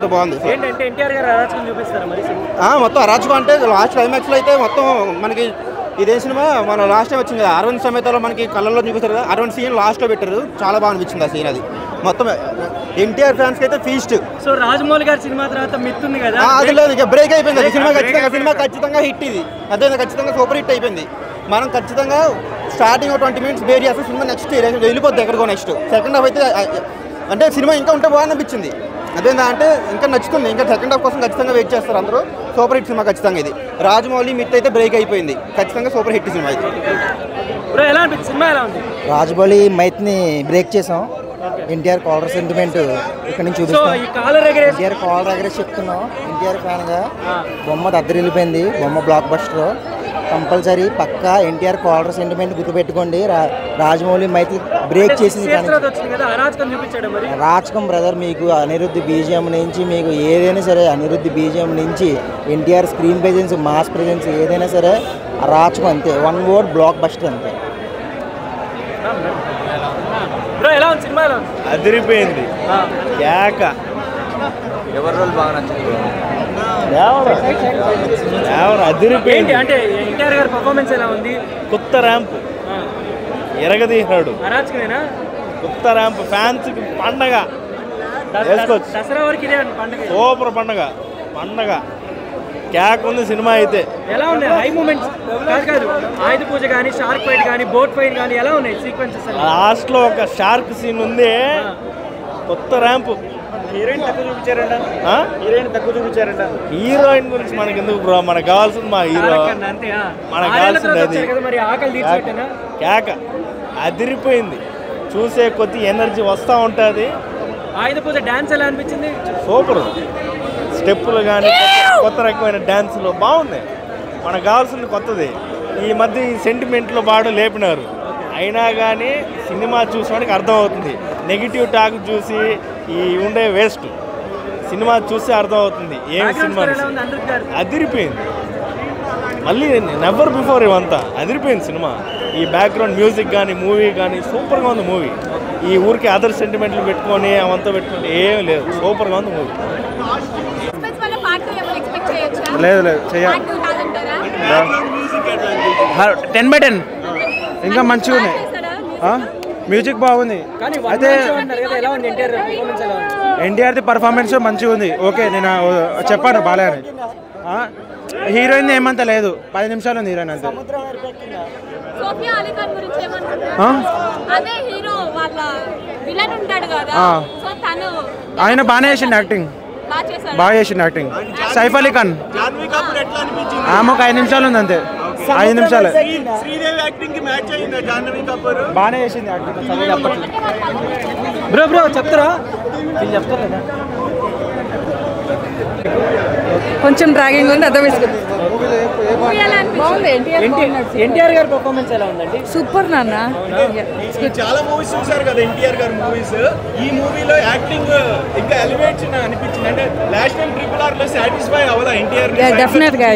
బాగుంది. మొత్తం అరాచకం అంటే లాస్ట్ క్లైమాక్స్లో అయితే మొత్తం మనకి ఇదే సినిమా మన లాస్ట్ టైం వచ్చింది కదా అరవింద్ సమేతలో మనకి కళ్ళల్లో చూపిస్తారు కదా అరవింద్ సీన్ లాస్ట్లో పెట్టారు. చాలా బాగా అనిపించింది ఆ సీన్. అది మొత్తం ఎన్టీఆర్ ఫ్యాన్స్ అయితే ఫీస్ట్. సో రాజమౌళి గారి సినిమా తర్వాత మిత్తుంది కదా అది లేదు, ఇక బ్రేక్ అయిపోయింది. సినిమా ఖచ్చితంగా హిట్. ఇది అదే ఖచ్చితంగా సూపర్ హిట్ అయిపోయింది. మనం ఖచ్చితంగా స్టార్టింగ్ 20 minutes బేర్ చేస్తే సినిమా నెక్స్ట్ వెళ్ళిపోద్ది ఎక్కడికో. నెక్స్ట్ సెకండ్ హాఫ్ అయితే అంటే సినిమా ఇంకా ఉంటే బాగా అనిపించింది. అదేందా అంటే ఇంకా నచ్చుతుంది. ఇంకా సెకండ్ హాఫ్ కోసం ఖచ్చితంగా వెయిట్ చేస్తారు అందరూ. సూపర్ హిట్ సినిమా ఖచ్చితంగా ఇది. రాజమౌళి మిత్ అయితే బ్రేక్ అయిపోయింది. ఖచ్చితంగా సూపర్ హిట్ సినిమా ఇది. రాజమౌళి మైత్ని బ్రేక్ చేసాం. ఎన్టీఆర్ కాలర్ సెంటిమెంట్ ఇక్కడ నుంచి చూపిస్తాం. ఎన్టీఆర్ కాలర్ ఎగరేసి చెప్తున్నాం. ఎన్టీఆర్ ఫ్యాన్గా బొమ్మ దద్దరిల్లిపోయింది. బొమ్మ బ్లాక్ బస్టర్ కంపల్సరీ పక్కా. ఎన్టీఆర్ కాలర్ సెంటిమెంట్ గుర్తుపెట్టుకోండి. రాజమౌళి మైత్రి బ్రేక్ చేసింది. రాజకం బ్రదర్ మీకు అనిరుద్ధి బీజిఎం నుంచి మీకు ఏదైనా సరే అనిరుద్ధి బీజిఎం నుంచి NTR screen presence mass presence ఏదైనా సరే రాజకం అంతే. 1 word బ్లాక్ బస్టర్ అంతే. అదిరిపోయింది. కేక ఎవరి రోజు బాగా నచ్చింది. అదిరిపోయింది. అంటే ఎన్టీఆర్ గారి పర్ఫార్మెన్స్ ఎలా ఉంది? కొత్త ర్యాంప్ ఎరగదీశాడు. కొత్త ర్యాంప్ ఫ్యాన్స్ పండగ. దసరా వరకు ఇదే పండగ. సూపర్ పండగ కేక్ ఉంది సినిమా అయితే. ఎలా ఉన్నాయి హై మూమెంట్స్? కాదు ఆయుధ పూజ కానీ షార్క్ ఫైట్ కానీ బోట్ ఫైట్ కానీ ఎలా ఉన్నాయి సీక్వెన్సెస్? లాస్ట్ లో ఒక షార్క్ సీన్ ఉంది. కొత్త ర్యాంప్. హీరోయిన్ తక్కువ చూపించారంట. హీరోయిన్ గురించి మనకి ఎందుకు బ్రో? మనకు కావాల్సింది మా హీరో. మనకు కావాల్సింది అది. కేక అదిరిపోయింది. చూసే కొద్ది ఎనర్జీ వస్తూ ఉంటుంది. ఆయుధ పూజ డాన్స్ ఎలా అనిపించింది? సూపర్. స్టెప్పులు కానీ కొత్త రకమైన డ్యాన్సులు బాగుంది. మనకు కావాల్సింది కొత్తది. ఈ మధ్య ఈ సెంటిమెంట్లో బాగా లేపినారు. అయినా కానీ సినిమా చూసడానికి అర్థమవుతుంది. నెగిటివ్ టాక్ చూసి ఈ ఉండే వేస్ట్. సినిమా చూస్తే అర్థమవుతుంది ఏం సినిమా. అదిరిపోయింది. మళ్ళీ నెవర్ బిఫోర్ ఇవంతా అదిరిపోయింది సినిమా. ఈ బ్యాక్గ్రౌండ్ మ్యూజిక్ కానీ మూవీ కానీ సూపర్గా ఉంది మూవీ. ఈ ఊరికి అదర్ సెంటిమెంట్లు పెట్టుకొని అవంతా పెట్టుకొని ఏం లేదు. సూపర్గా ఉంది మూవీ. లేదు చెయ్యాలి. 10/10 ఇంకా మంచిగా ఉన్నాయి. మ్యూజిక్ బాగుంది. అయితే ఎన్టీఆర్ది పర్ఫార్మెన్స్ మంచిగా ఉంది. ఓకే నేను చెప్పాను బాలే అని. హీరోయిన్ ఏమంత లేదు. 10 నిమిషాలు ఉంది హీరోయిన్ అంతే. ఆయన బాగానే చేసిండు యాక్టింగ్. బాగా చేసిండు యాక్టింగ్. సైఫ్ అలీ ఖాన్ ఆమె ఒక 5 నిమిషాలు ఉంది అంతే. 5 నిమిషాలు బాగానే చేసింది యాక్టింగ్. బ్రో చెప్తారా? కొంచెం డ్రాగింగ్ ఉంది అర్థం వేసుకుంది. ఎన్టీఆర్ గారి పర్ఫార్మెన్స్ ఎలా ఉందండి? సూపర్ నాన్న. చాలా మూవీస్ చూసారు కదా ఎన్టీఆర్ గారి మూవీస్. ఈ మూవీలో యాక్టింగ్ ఇంకా ఎలివేషన్ అనిపించింది. అంటే లాస్ట్ టైం RRR లో సాటిస్ఫై అవ్వదా ఎన్టీఆర్? డెఫినెట్ గా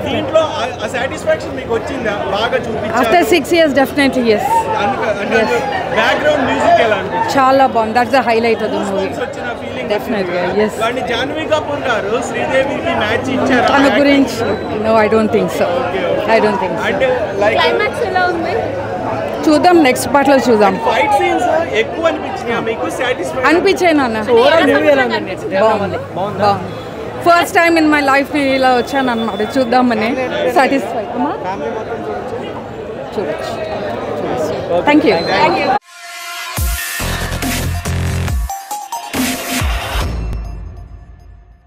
దీంట్లో ఆ సాటిస్ఫాక్షన్ మీకు వచ్చిందా? బాగా చూపించారు after 6 years. Definitely yes. Background music ఎలా అనిపించింది? చాలా బాగుంది. That's the highlight of the movie. వచ్చిన ఫీలింగ్ డెఫినెట్ గా yes. కానీ జాన్వీ కపూర్ గారు శ్రీదేవికి మ్యాచ్ ఇచ్చారు తన గురించి. No I don't think so. అంటే లైక్ క్లైమాక్స్ ఎలా ఉంది చూద్దాం. నెక్స్ట్ పార్ట్ లో చూద్దాం. ఫైట్ సీన్స్ ఎక్కువ అనిపించినాయా మీకు? సాటిస్ఫై అనిపించాయి నాన్న. బాగుంది. First time in my life ఇలా వచ్చాను అన్నమాట చూద్దామని. సాటిస్ఫై చూడొచ్చు. Thank you.